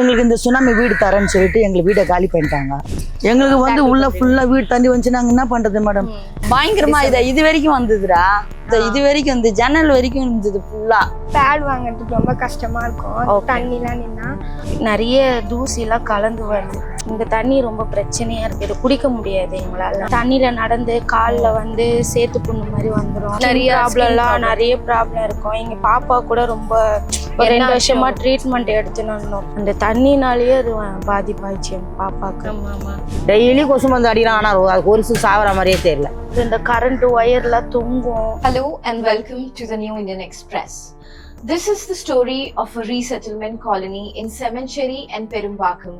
எங்களுக்கு இந்த சுனாமி வீடு தரேன்னு சொல்லிட்டு எங்களுக்கு வீடை காலி பண்ணிட்டாங்க. எங்களுக்கு வந்து உள்ள ஃபுல்லா வீடு தண்ணி வந்துச்சு. நாங்க என்ன பண்றது மேடம்? பயங்கரமா இது வரைக்கும் வந்ததுடா. இது வரைக்கும் இந்த ஜன்னல் வரைக்கும் இருந்தது ஃபுல்லா. பேட் வாங்குறதுக்கு ரொம்ப கஷ்டமா இருக்கும். தண்ணிலாம் நின்னா நிறைய தூசிலாம் கலந்து வருது. இந்த தண்ணி ரொம்ப பிரச்சனையா இருக்கு. இது குடிக்க முடியாது எங்களால. தண்ணியில நடந்து காலில் வந்து சேத்து புண்ணு மாதிரி வந்துடும். நிறைய ப்ராப்ளம் இருக்கும். எங்க பாப்பா கூட ரொம்ப 2 வருஷமா ட்ரீட்மெண்ட் எடுத்துன்னு அந்த தண்ணினாலேயே அது பாதிப்பாயிடுச்சு எங்க பாப்பாக்கு. டெய்லி கொசு வந்து அடிக்கிறான். ஆனா அது கொசு சாவற மாதிரியே தெரியல. இந்த கரண்ட் ஒயர்லாம் தொங்கும். Hello and welcome to the New Indian Express. This is the story of a resettlement colony in Semancheri and Perumbakam,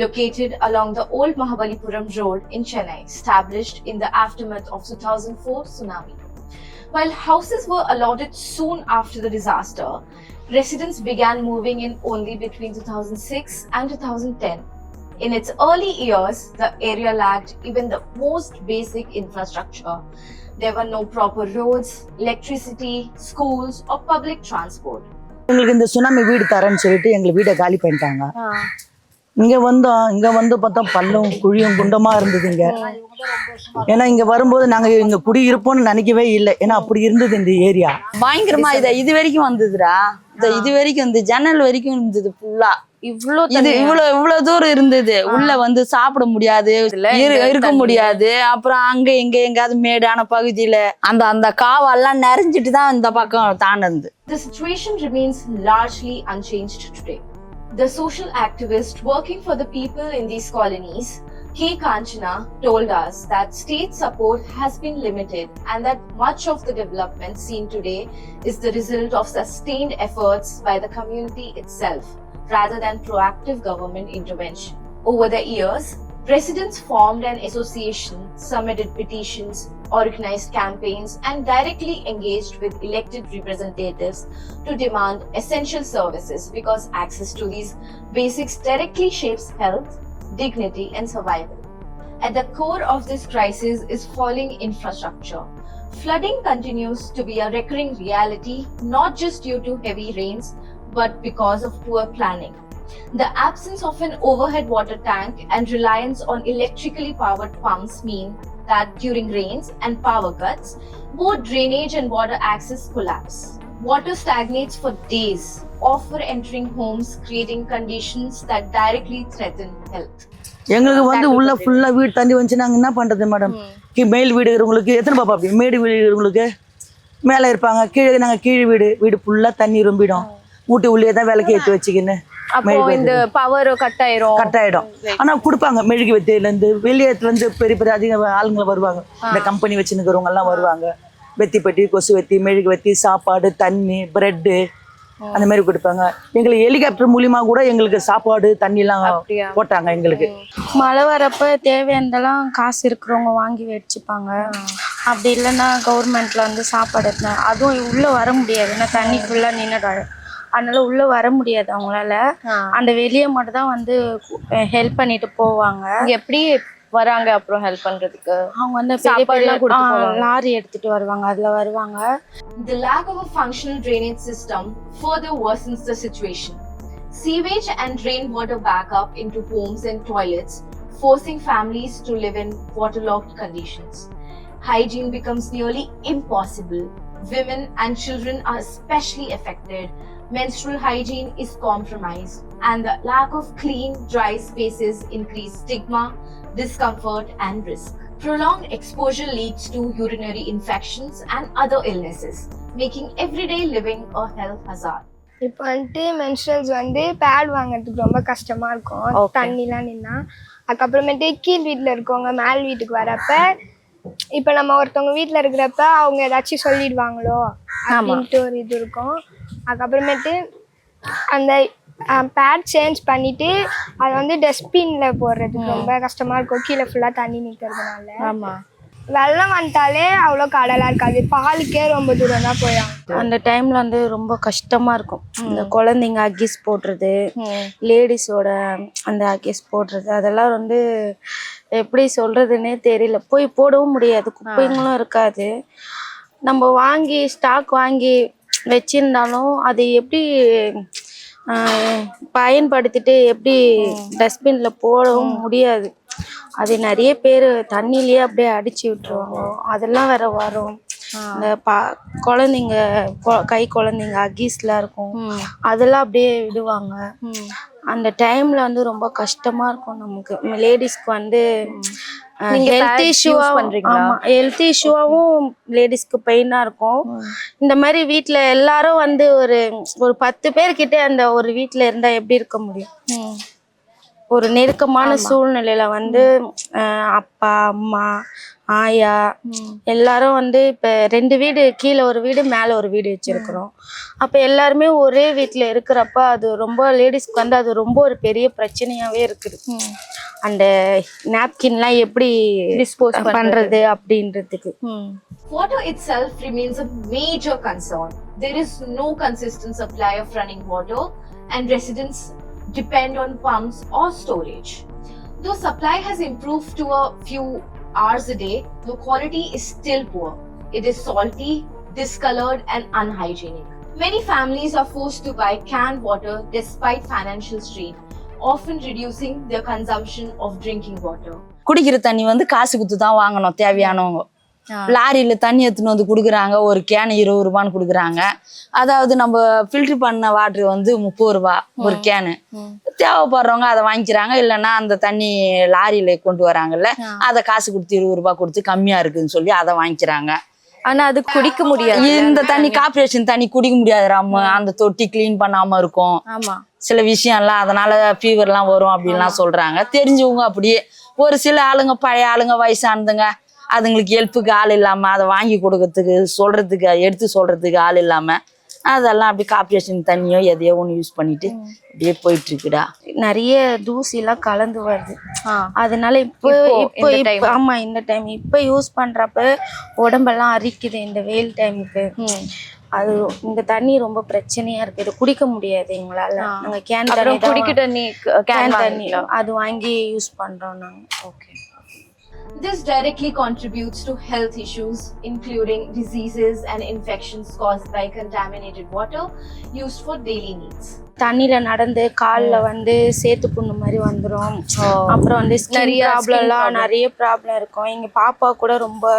located along the old Mahabalipuram road in Chennai, established in the aftermath of 2004 tsunami. While houses were allotted soon after the disaster, residents began moving in only between 2006 and 2010. In its early years, the area lacked even the most basic infrastructure. There were no proper roads, electricity, schools or public transport. எங்களுக்கு இந்த tsunami வீடு தரேன்னு சொல்லிட்டு எங்களுக்கு வீடை காலி பண்ணிட்டாங்க. இங்க வந்து பார்த்தா பள்ளம் குழியும் குண்டமா இருந்தது இங்க. ஏன்னா இங்க வரும்போது நாங்க இங்க குடி இருப்போம்னு நினைக்கவே இல்லை. ஏன்னா அப்படி இருந்தது இந்த ஏரியா. பயங்கரமா இது வரைக்கும் வந்ததுடா. இது வரைக்கும் இந்த ஜன்னல் வரைக்கும் இருந்தது ஃபுல்லா. இவ்வளவு தூரம் இருந்தது. உள்ள வந்து சாப்பிட முடியாது, இருக்க முடியாது. அப்புறம் அங்க எங்காவது மேடான பகுதியில அந்த காவெல்லாம் நிறைஞ்சிட்டு தான் இந்த பக்கம் தாண்டது. The situation remains largely unchanged today. The social activist working for the people in these colonies, K. Kanchana, told us that state support has been limited and that much of the development seen today is the result of sustained efforts by the community itself, rather than proactive government intervention. Over the years, residents formed an association, submitted petitions, organized campaigns, and directly engaged with elected representatives to demand essential services because access to these basics directly shapes health, dignity, and survival. At the core of this crisis is falling infrastructure. Flooding continues to be a recurring reality, not just due to heavy rains, but because of poor planning. The absence of an overhead water tank and reliance on electrically powered pumps mean that during rains and power cuts, both drainage and water access collapse. Water stagnates for days, often entering homes, creating conditions that directly threaten health. எங்களுக்கு வந்து உள்ள ஃபுல்லா வீடு தண்ணி வந்துச்சு. நாங்க என்ன பண்றது மேடம்? மேல் வீடு இருக்கிறவங்களுக்கு எத்தனை பாப்பா அப்படி மேடு வீடு இருக்கிறவங்களுக்கு மேலே இருப்பாங்க. கீழே நாங்கள் கீழ் வீடு ஃபுல்லா தண்ணி ரொம்பிடும். வீட்டு உள்ளே தான் விளக்கு ஏற்றி வச்சுக்கின்னு இந்த பவர் கட் ஆயிடும். ஆனா கொடுப்பாங்க. மெழுகு வெத்தியில இருந்து வெளியத்துல இருந்து பெரிய அதிக ஆளுங்க வருவாங்க. இந்த கம்பெனி வச்சுருக்கிறவங்க எல்லாம் வருவாங்க. வெத்தி பெட்டி, கொசு வெத்தி, மெழுகு வெத்தி, சாப்பாடு, தண்ணி, பிரெட்டு அந்த மாதிரி கொடுப்பாங்க. எங்களுக்கு ஹெலிகாப்டர் மூலியமா கூட எங்களுக்கு சாப்பாடு தண்ணி எல்லாம் போட்டாங்க. எங்களுக்கு மழை வரப்ப தேவையானதெல்லாம் காசு இருக்கிறவங்க வாங்கி வச்சுப்பாங்க. அப்படி இல்லைன்னா கவர்மெண்ட்ல வந்து சாப்பாடு அதுவும் உள்ள வர முடியாது. ஏன்னா தண்ணி ஃபுல்லா நின்னுடும். அதனால உள்ள வர முடியாது அவங்களால. அந்த வெளியே மட்டும் தான் வந்து ஹெல்ப் பண்ணிட்டு போவாங்க. எப்படி வராங்க? அப்புறம் ஹெல்ப் பண்றதுக்கு அவங்க வந்து பெரிய லாரி எடுத்துட்டு வருவாங்க. அதுல வருவாங்க. The lack of a functional drainage system further worsens the situation. Sewage and rainwater back up into homes and toilets, forcing families to live in waterlogged conditions. Hygiene becomes nearly impossible. Women and children are especially affected. Menstrual hygiene is compromised, and the lack of clean, dry spaces increase stigma, discomfort, and risk. Prolonged exposure leads to urinary infections and other illnesses, making everyday living a health hazard. இப்போ வந்துட்டு மென்ஸ்ட்ரல்ஸ் வந்து bad வாங்குறதுக்கு ரொம்ப கஷ்டமா இருக்கும். தண்ணிலாம் நின்னா அதுக்கப்புறமேட்டு கீழ் வீட்டில் இருக்கவங்க மேல் வீட்டுக்கு வரப்ப இப்போ நம்ம ஒருத்தவங்க வீட்டில் இருக்கிறப்ப அவங்க ஏதாச்சும் சொல்லிடுவாங்களோ அப்படின்ட்டு ஒரு இது இருக்கும். அதுக்கப்புறமேட்டு அந்த பேட் சேஞ்ச் பண்ணிட்டு அதை வந்து டஸ்ட்பின்ல போடுறதுக்கு ரொம்ப கஷ்டமா இருக்கும். கீழே ஃபுல்லா தண்ணி நிற்கிறதுனால. வெள்ளம் வந்துட்டாலே அவ்வளோ கடலாக இருக்காது. பாலுக்கே ரொம்ப தூரம் தான் போயிடும். அந்த டைம்ல வந்து ரொம்ப கஷ்டமா இருக்கும். இந்த குழந்தைங்க அக்கிஸ் போடுறது, லேடிஸோட அந்த அக்கிஸ் போடுறது, அதெல்லாம் வந்து எப்படி சொல்றதுன்னே தெரியல. போய் போடவும் முடியாது, குப்பைங்களும் இருக்காது. நம்ம வாங்கி ஸ்டாக் வாங்கி வச்சிருந்தாலும் அது எப்படி பயன்படுத்திட்டு எப்படி டஸ்ட்பின்ல போடவும் முடியாது. அது நிறைய பேர் தண்ணியிலேயே அப்படியே அடிச்சு விட்டுருவாங்க. அதெல்லாம் வேற வரும். இந்த குழந்தைங்க கை குழந்தைங்க அகீஸ்லாம் இருக்கும், அதெல்லாம் அப்படியே விடுவாங்க. அந்த டைம்ல வந்து ரொம்ப கஷ்டமா இருக்கும் நமக்கு. லேடிஸ்க்கு வந்து ஹெல்த் இஷ்யூவாகவும் லேடிஸ்க்கு பெயினா இருக்கும். இந்த மாதிரி வீட்ல எல்லாரும் வந்து ஒரு 10 பேர்கிட்ட அந்த ஒரு வீட்ல இருந்தா எப்படி இருக்க முடியும்? ஒரு நெருக்கமான சூழ்நிலையில வந்து அப்பா அம்மா ஆயா எல்லாரும் வந்து இப்ப 2 வீடு, கீழே ஒரு வீடு மேல ஒரு வீடு வச்சிருக்கிறோம். அப்ப எல்லாருமே ஒரே வீட்டுல இருக்கிறப்ப அது ரொம்ப லேடிஸ்க்கு வந்து அது ரொம்ப ஒரு பெரிய பிரச்சனையாவே இருக்குது. அந்த நாப்கின்லாம் எப்படி டிஸ்போஸ் பண்றது அப்படின்றதுக்கு. Water itself remains a major concern. There is no consistent supply of running water and residents depend on pumps or storage. Though supply has improved to a few hours a day, the quality is still poor. It is salty, discolored and unhygienic. Many families are forced to buy canned water despite financial strain, often reducing their consumption of drinking water. குடிக்கிற தண்ணி வந்து காசு கொடுத்து தான் வாங்கணும் தேவையானவங்க. லாரியில தண்ணி எடுத்துன்னு வந்து கொடுக்குறாங்க, ஒரு கேன் 20 ரூபான்னு கொடுக்குறாங்க. அதாவது நம்ம ஃபில்டர் பண்ண வாட்டர் வந்து 30 ரூபா ஒரு கேனு. தேவைப்படுறவங்க அதை வாங்கிக்கிறாங்க, இல்லைன்னா அந்த தண்ணி லாரியில கொண்டு வராங்கல்ல, அதை காசு கொடுத்து 20 ரூபாய் கொடுத்து கம்மியா இருக்குன்னு சொல்லி அதை வாங்கிக்கிறாங்க. ஆனா அது குடிக்க முடியாது. இந்த தண்ணி கார்பரேஷன் தண்ணி குடிக்க முடியாது. அந்த தொட்டி கிளீன் பண்ணாம இருக்கும், சில விஷயம்லாம், அதனால ஃபீவர்லாம் வரும் அப்படின்லாம் சொல்றாங்க. தெரிஞ்சவங்க அப்படியே ஒரு சில ஆளுங்க, பழைய ஆளுங்க, வயசானதுங்க, அதுங்களுக்கு ஹெல்ப்புக்கு ஆள் இல்லாம, அதை வாங்கி கொடுக்கறதுக்கு சொல்றதுக்கு எடுத்து சொல்றதுக்கு ஆள் இல்லாம, அதெல்லாம் அப்படி கார்பரேஷன் தண்ணியோ எதையோ ஒன்று யூஸ் பண்ணிட்டு அப்படியே போயிட்டு இருக்குடா. நிறைய தூசி எல்லாம் கலந்து வருது. அதனால இப்போ ஆமா இந்த டைம் இப்போ யூஸ் பண்றப்ப உடம்பெல்லாம் அரிக்குது இந்த வெயில் டைமுக்கு. அது இந்த தண்ணி ரொம்ப பிரச்சனையா இருக்கு. இது குடிக்க முடியாது எங்களால. நாங்க கேன் தண்ணி அது வாங்கி யூஸ் பண்றோம் நாங்க. Okay. This directly contributes to health issues, including diseases and infections caused by contaminated water used for daily needs. தண்ணியில நடந்து கால்ல வந்து சேத்து புண்ணு மாதிரி வந்துடும். அப்புறம் வந்து நிறைய ப்ராப்ளம் இருக்கும். எங்க பாப்பா கூட ரொம்ப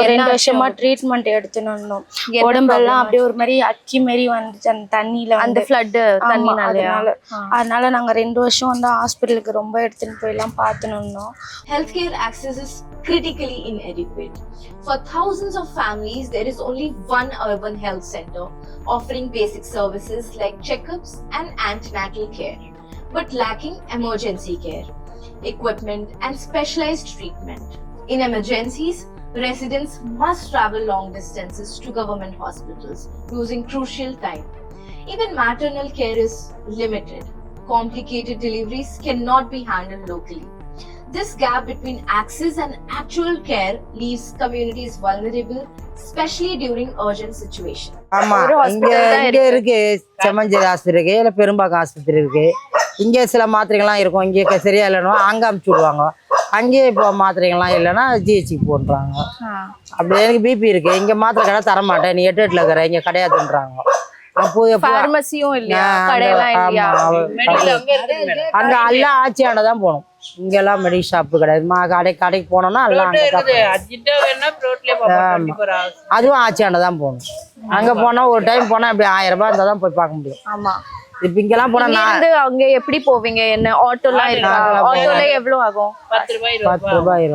2 வருஷமா ட்ரீட்மெண்ட் எடுத்துனோம். உடம்பெல்லாம் அப்படியே ஒரு மாதிரி அக்கி மாதிரி வந்துச்சு அந்த தண்ணியில, அந்த ஃப்ளட் தண்ணினால. அதனால நாங்க 2 வருஷம் வந்து ஹாஸ்பிட்டலுக்கு ரொம்ப எடுத்துன்னு போய் எல்லாம் பார்த்துனோம். Healthcare access is critically inadequate. For thousands of families, there is only one urban health center offering basic services like checkups and antenatal care, but lacking emergency care, equipment and specialized treatment. In emergencies, residents must travel long distances to government hospitals, losing crucial time. Even maternal care is limited. Complicated deliveries cannot be handled locally. This gap between access and actual care leaves communities vulnerable, especially during urgent situations. ஆமா, இங்க இருக்கு செம்மஞ்சேரி ஆஸ்பத்திரி இருக்கு, இல்லை பெரும்பாக்கம் ஆஸ்பத்திரி இருக்கு. இங்கே சில மாத்திரைகள்லாம் இருக்கும், இங்கே சரியா இல்லைன்னா அங்கே அமுச்சு விடுவாங்க. அங்கேயே இப்போ மாத்திரைகள்லாம் இல்லைன்னா ஜிஹெச்சுக்கு போடுறாங்க. அப்படி எனக்கு பிபி இருக்கு, இங்கே மாத்திரை கடை தரமாட்டேன், நீ 8 இருக்கிற இங்கே கிடையாதுன்றாங்க. பார்மசியும் இல்லையா, கடையெல்லாம் இல்லையா, அங்க எல்லாம் ஆட்சியானதான் போகணும். இங்கெல்லாம் மெடிக்கல் ஷாப்பு கிடையாது. கடைக்கு போனோம்னா எல்லாம் அதுவும் ஆட்சியானதான் போகணும். அங்க போனா ஒரு டைம் போனா இப்படி 1000 ரூபாய் இருந்தா தான் போய் பார்க்க முடியும். ஆமா. இப்ப இங்கெல்லாம் போனா அங்க எப்படி போவீங்க? என்ன ஆட்டோலாம் இருக்கா? ஆட்டோல எவ்வளவு ஆகும்? 10 ரூபாய்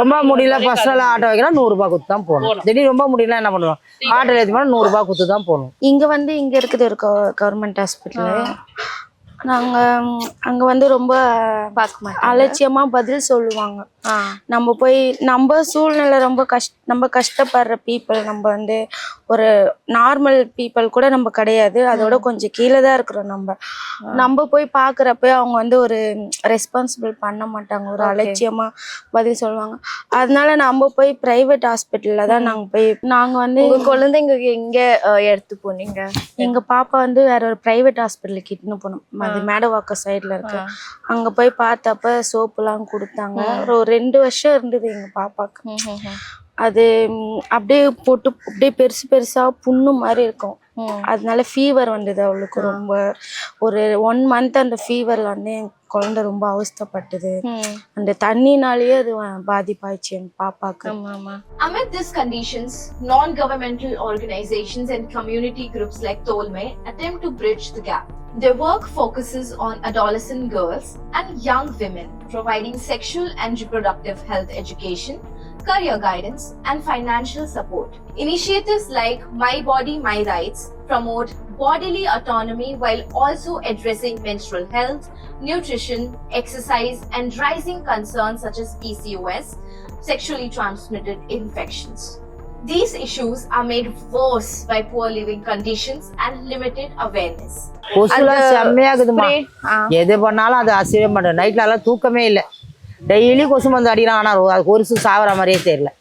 ரொம்ப முடியல ஃபர்ஸ்ட் எல்லாம் ஆட்டோ வைக்கிறோம் 100 ரூபாய் கொடுத்து தான் போகணும். திடீர்னு ரொம்ப முடியல என்ன பண்ணுவோம், ஆட்டோல ஏற்றி போனா 100 ரூபாய் கொடுத்து தான் போகணும். இங்க இருக்குது ஒரு கவர்மெண்ட் ஹாஸ்பிட்டல். நாங்க அங்க வந்து ரொம்ப அலட்சியமா பதில் சொல்லுவாங்க. நம்ம போய் நம்ம சூழ்நிலை ரொம்ப கஷ்டப்படுற பீப்புள், நம்ம வந்து ஒரு நார்மல் பீப்புள் கூட நம்ம கிடையாது, அதோட கொஞ்சம் கீழே தான் இருக்கிறோம். நம்ம போய் பாக்குறப்ப அவங்க வந்து ஒரு ரெஸ்பான்சிபிள் பண்ண மாட்டாங்க, ஒரு அலட்சியமா பதில் சொல்லுவாங்க. அதனால நம்ம போய் பிரைவேட் ஹாஸ்பிட்டல்ல தான் நாங்க வந்து குழந்தைங்க எங்க எடுத்து போனீங்க? எங்க பாப்பா வந்து வேற ஒரு பிரைவேட் ஹாஸ்பிட்டலுக்கு இட்டுன்னு போனோம். அது மேடவாக்கம் சைட்ல இருக்கு. அங்க போய் பார்த்தப்ப சோப்பு எல்லாம் கொடுத்தாங்க. ஒரு 2 வருஷம் இருந்தது எங்க பாப்பாக்கு. அது அப்படியே போட்டு அப்படியே பெருசா புண்ணு மாதிரி இருக்கும். அதனால ஃபீவர் வந்தது அவளுக்கு ரொம்ப. ஒரு 1 month அந்த ஃபீவர்ல வந்து என் குழந்தை ரொம்ப அவஸ்தைப்பட்டது. அந்த தண்ணினாலேயே அது பாதிப்பாயிடுச்சு என் பாப்பாக்கு. Amid these conditions, non-governmental organizations and community groups like Tolme attempt to bridge the gap. Their work focuses on adolescent girls and young women, providing sexual and reproductive health education, career guidance, and financial support. Initiatives like My Body, My Rights promote bodily autonomy while also addressing menstrual health, nutrition, exercise, and rising concerns such as PCOS, sexually transmitted infections. These issues are made worse by poor living conditions and limited awareness. கொசுலாம் செம்மையாகுதுமா. எது பண்ணாலும் அது அசைவே மாட்டேன். நைட்ல எல்லாம் தூக்கமே இல்லை. Daily கொசு மருந்து அடிக்கிறான். ஆனால் அது கொசு சாவற மாதிரியே தெரியல.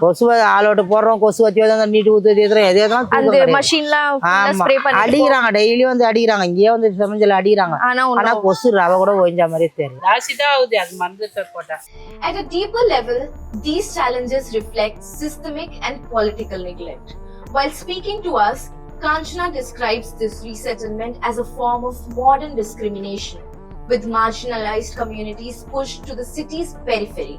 கொசுவை ஆளோட்டு போடுறோம், கொசு வச்சு நீட்டு ஊற்றி எதுவும் அந்த மஷின்லாம் ஸ்ப்ரே பண்ணி அடிக்கிறாங்க. டெய்லி வந்து அடிக்கிறாங்க. இங்கேயே வந்து செமஞ்சல அடிக்கிறாங்க. ஆனா கொசு ரவ கூட ஓய்ஞ்ச மாதிரியே தெரியல. At a deeper level, these challenges reflect systemic and political neglect. While speaking to us, Kanchana describes this resettlement as a form of modern discrimination, with marginalized communities pushed to the city's periphery,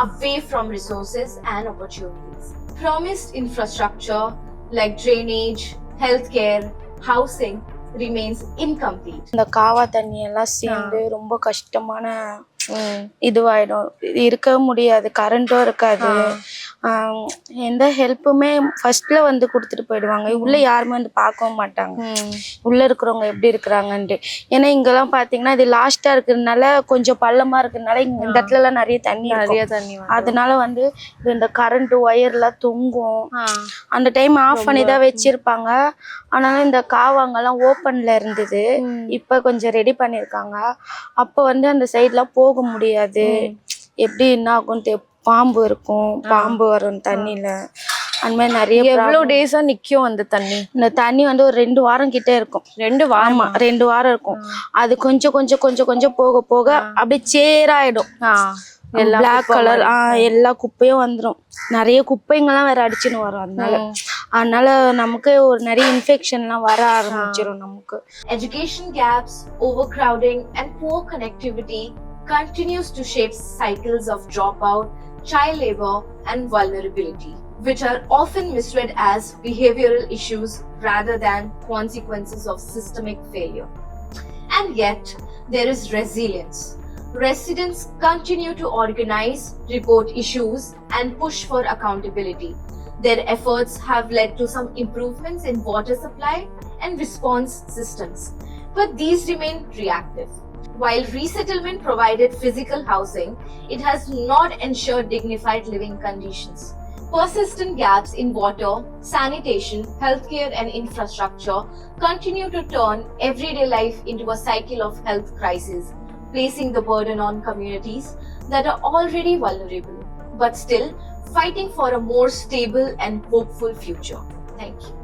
away from resources and opportunities. Promised infrastructure like drainage, healthcare, housing remains incomplete. இந்த காவா தண்ணி எல்லாம் சேர்ந்து ரொம்ப கஷ்டமான இதுவாயிடும். இருக்க முடியாது, கரண்ட்டும் இருக்காது. எந்த ஹெல்ப்புமே ஃபர்ஸ்ட்ல வந்து கொடுத்துட்டு போயிடுவாங்க. உள்ள யாருமே வந்து பார்க்கவும் மாட்டாங்க உள்ள இருக்கிறவங்க எப்படி இருக்கிறாங்கன்ட்டு. ஏன்னா இங்கெல்லாம் பாத்தீங்கன்னா இது லாஸ்டா இருக்கிறதுனால கொஞ்சம் பள்ளமா இருக்கிறதுனால இந்த இடத்துல எல்லாம் நிறைய தண்ணி. அதனால வந்து இந்த கரண்ட் ஒயர்லாம் தொங்கும். அந்த டைம் ஆஃப் பண்ணி தான் வச்சிருப்பாங்க. ஆனாலும் இந்த காவாங்கெல்லாம் ஓப்பன்ல இருந்தது. இப்ப கொஞ்சம் ரெடி பண்ணிருக்காங்க. அப்ப வந்து அந்த சைட்லாம் போக முடியாது. எப்படி என்ன ஆகும், பாம்பு இருக்கும், பாம்பு வரும் தண்ணியில. அந்த மாதிரி நிறைய. எவ்வளவு டேஸா நிக்கும் அந்த தண்ணி? இந்த தண்ணி வந்து ஒரு 2 வாரம் கிட்ட இருக்கும். 2 வாரம்? 2 வாரம் இருக்கும். அது கொஞ்சம் கொஞ்சம் கொஞ்சம் கொஞ்சம் போக போக அப்படியே சேராயிடும். பிளாக் கலர் எல்லா குப்பையும் வந்துடும். நிறைய குப்பைங்கெல்லாம் வேற அடிச்சுன்னு வரும். அதனால நமக்கு ஒரு நிறைய இன்ஃபெக்ஷன்லாம் வர ஆரம்பிச்சிடும் நமக்கு. Education gaps, overcrowding, and poor connectivity continues to shape cycles of dropout, child labor, and vulnerability, which are often misread as behavioral issues rather than consequences of systemic failure. And yet, there is resilience. Residents continue to organize, report issues, and push for accountability. Their efforts have led to some improvements in water supply and response systems, but these remain reactive. While resettlement provided physical housing, it has not ensured dignified living conditions. Persistent gaps in water, sanitation, healthcare, and infrastructure continue to turn everyday life into a cycle of health crises, placing the burden on communities that are already vulnerable, but still fighting for a more stable and hopeful future. Thank you.